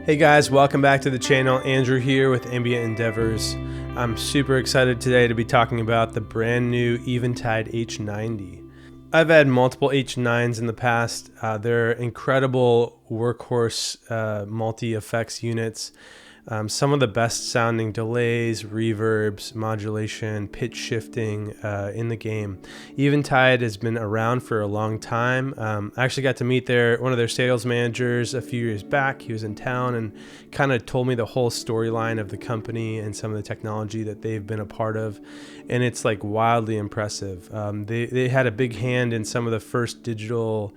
Hey guys, welcome back to the channel. Andrew here with Ambient Endeavors. I'm super excited today to be talking about the brand new Eventide H90. I've had multiple H9s in the past. They're incredible workhorse multi-effects units. Some of the best sounding delays, reverbs, modulation, pitch shifting in the game. Eventide has been around for a long time. I actually got to meet one of their sales managers a few years back. He was in town and kind of told me the whole storyline of the company and some of the technology that they've been a part of. And it's like wildly impressive. They had a big hand in some of the first digital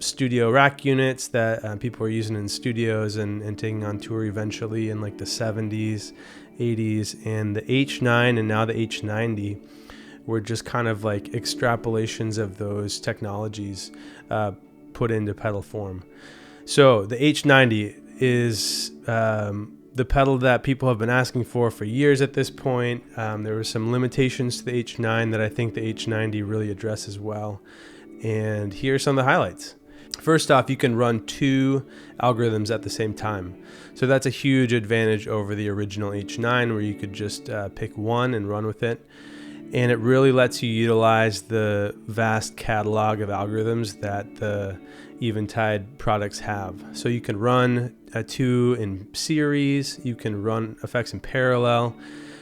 studio rack units that people were using in studios and taking on tour eventually in like the 70s, 80s, and the H9 and now the H90 were just kind of like extrapolations of those technologies put into pedal form. So the H90 is the pedal that people have been asking for years at this point. There were some limitations to the H9 that I think the H90 really addresses well. And here are some of the highlights. First off, you can run two algorithms at the same time. So that's a huge advantage over the original H9 where you could just pick one and run with it. And it really lets you utilize the vast catalog of algorithms that the Eventide products have. So you can run two in series, you can run effects in parallel.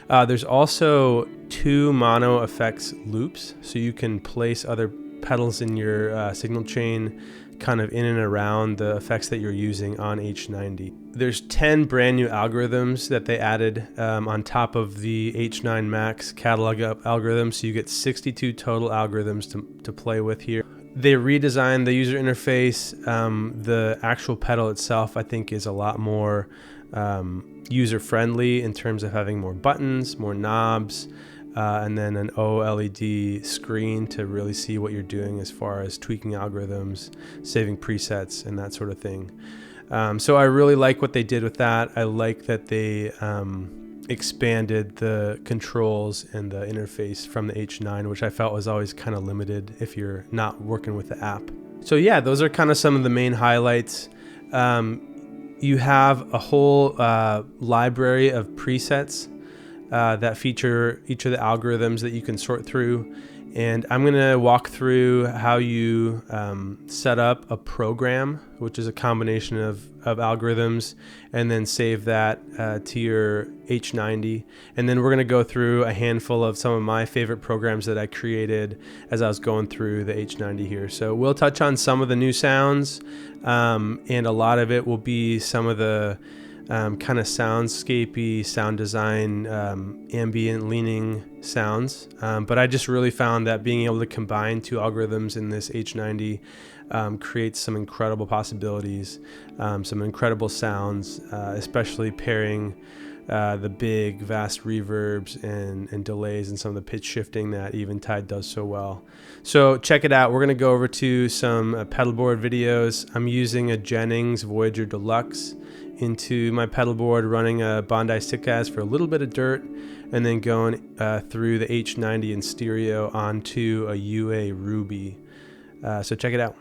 There's also two mono effects loops, so you can place other pedals in your signal chain kind of in and around the effects that you're using on H90. There's 10 brand new algorithms that they added on top of the H9 Max catalog algorithms, so you get 62 total algorithms to play with here. They redesigned the user interface. The actual pedal itself I think is a lot more user-friendly in terms of having more buttons, more knobs, and then an OLED screen to really see what you're doing as far as tweaking algorithms, saving presets, and that sort of thing. So I really like what they did with that. I like that they expanded the controls and the interface from the H9, which I felt was always kind of limited if you're not working with the app. So yeah, those are kind of some of the main highlights. You have a whole library of presets that feature each of the algorithms that you can sort through. And I'm going to walk through how you set up a program, which is a combination of algorithms, and then save that to your H90. And then we're going to go through a handful of some of my favorite programs that I created as I was going through the H90 here. So we'll touch on some of the new sounds, and a lot of it will be some of the kind of soundscapey, sound design, ambient leaning sounds. But I just really found that being able to combine two algorithms in this H90 creates some incredible possibilities, some incredible sounds, especially pairing the big, vast reverbs and delays and some of the pitch shifting that Eventide does so well. So check it out. We're going to go over to some pedal board videos. I'm using a Jennings Voyager Deluxe into my pedal board, running a Bondi Stickaz for a little bit of dirt, and then going through the H90 in stereo onto a UA Ruby. So check it out.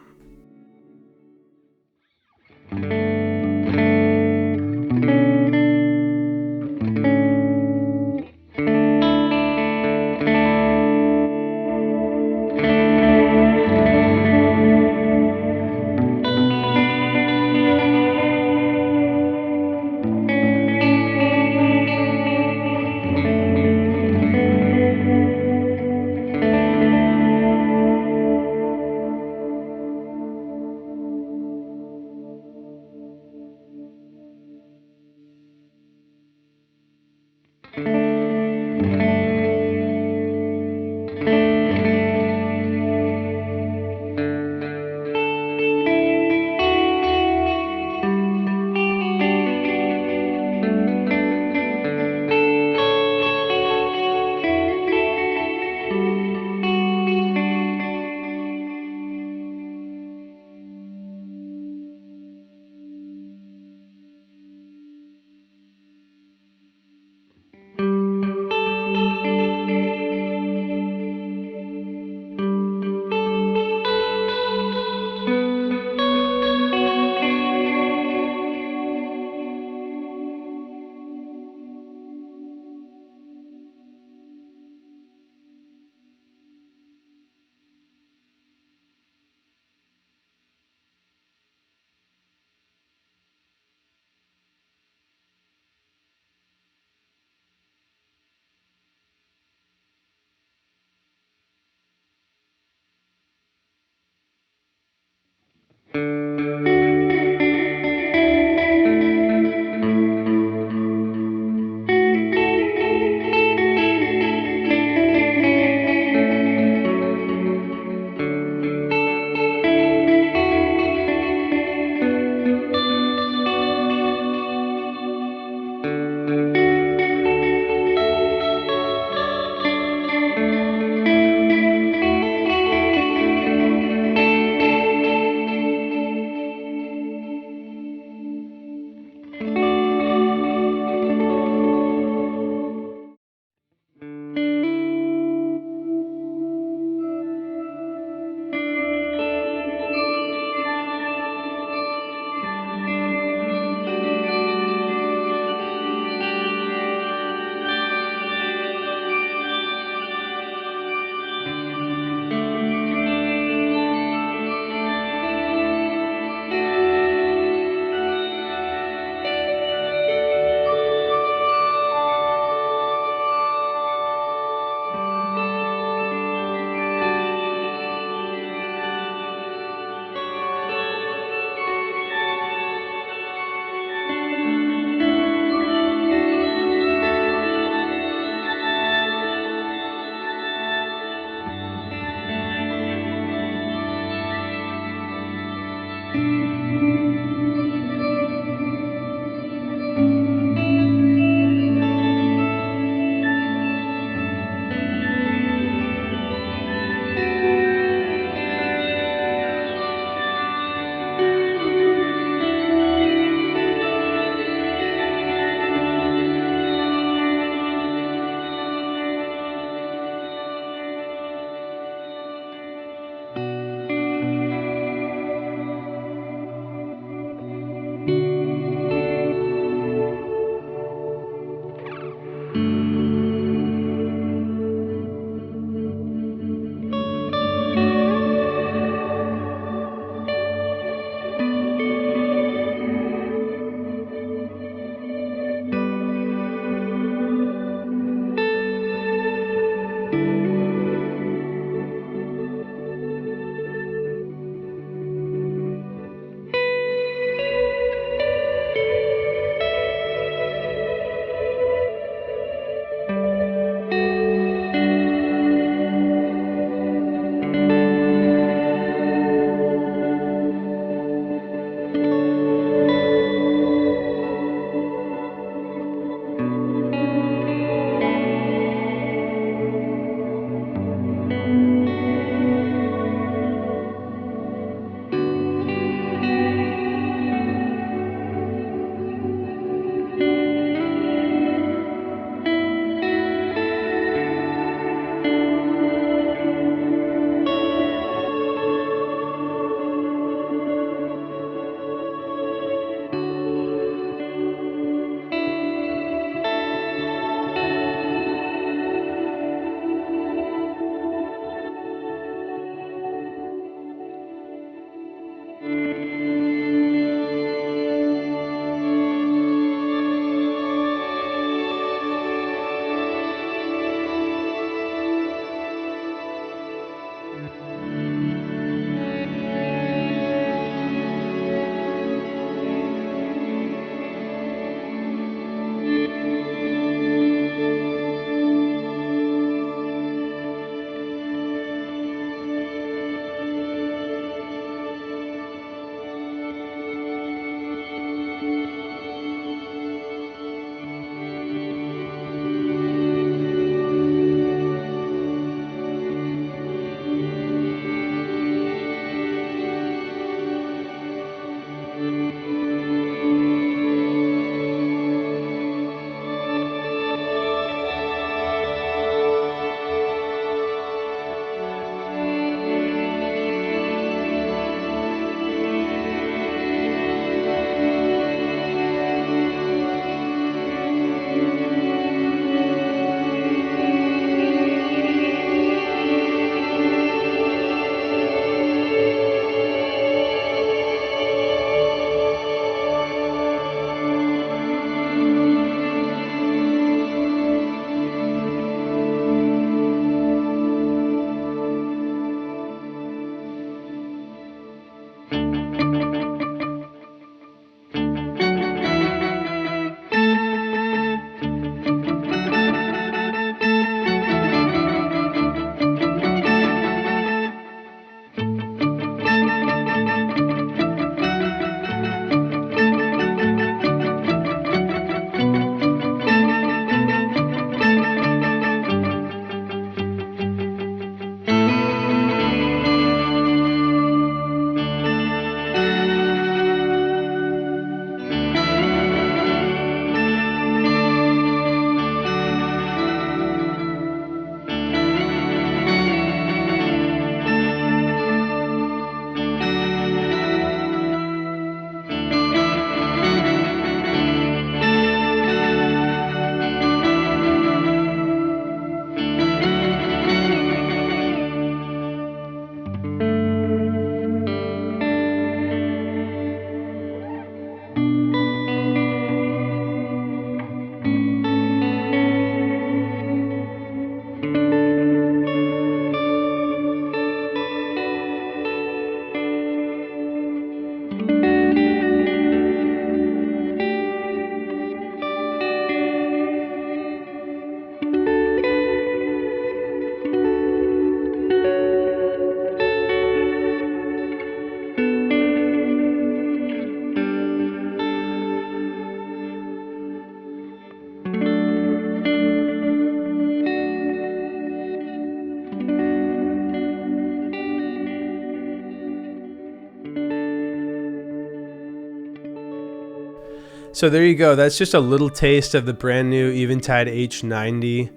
So there you go. That's just a little taste of the brand new Eventide H90.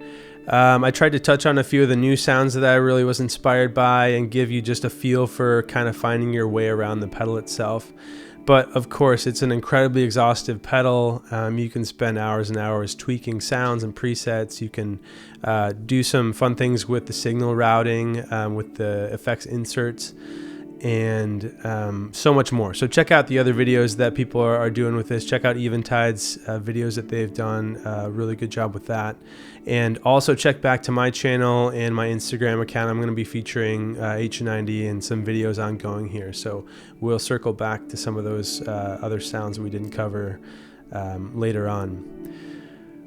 I tried to touch on a few of the new sounds that I really was inspired by and give you just a feel for kind of finding your way around the pedal itself. But of course, it's an incredibly exhaustive pedal. You can spend hours and hours tweaking sounds and presets. You can do some fun things with the signal routing, with the effects inserts, and so much more. So check out the other videos that people are doing with this. Check out Eventide's videos that they've done. Really good job with that. And also check back to my channel and my Instagram account. I'm going to be featuring H90 and some videos ongoing here. So we'll circle back to some of those other sounds we didn't cover later on.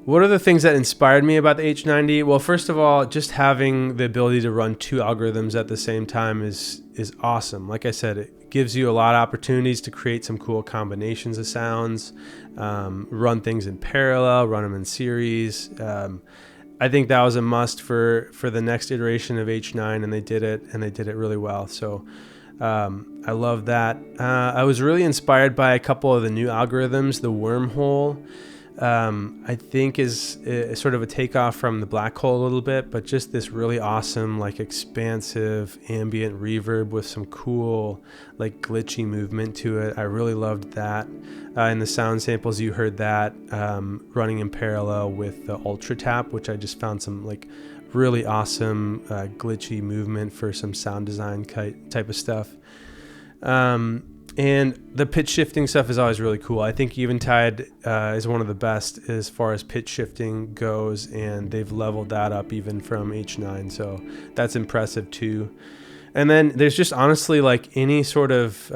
What are the things that inspired me about the H90? Well, first of all, just having the ability to run two algorithms at the same time is awesome. Like I said, it gives you a lot of opportunities to create some cool combinations of sounds, run things in parallel, run them in series. I think that was a must for the next iteration of H9, and they did it really well. So I love that. I was really inspired by a couple of the new algorithms. The Wormhole, I think is sort of a takeoff from the Blackhole a little bit, but just this really awesome, like expansive ambient reverb with some cool, like glitchy movement to it. I really loved that. In the sound samples, you heard that running in parallel with the UltraTap, which I just found some like really awesome glitchy movement for some sound design type of stuff. And the pitch shifting stuff is always really cool. I think Eventide is one of the best as far as pitch shifting goes, and they've leveled that up even from H9, so that's impressive too. And then there's just honestly like any sort of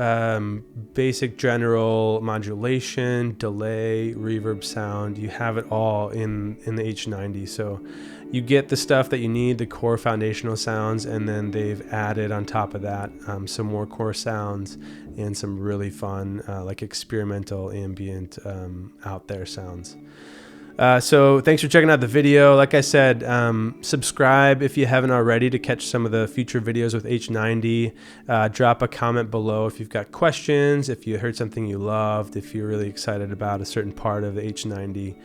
basic general modulation, delay, reverb sound, you have it all in the H90. So you get the stuff that you need, the core foundational sounds, and then they've added on top of that some more core sounds and some really fun like experimental ambient out there sounds. So thanks for checking out the video. Like I said, subscribe if you haven't already to catch some of the future videos with H90. Drop a comment below if you've got questions, if you heard something you loved, if you're really excited about a certain part of the H90,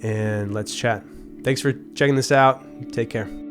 and let's chat. Thanks for checking this out. Take care.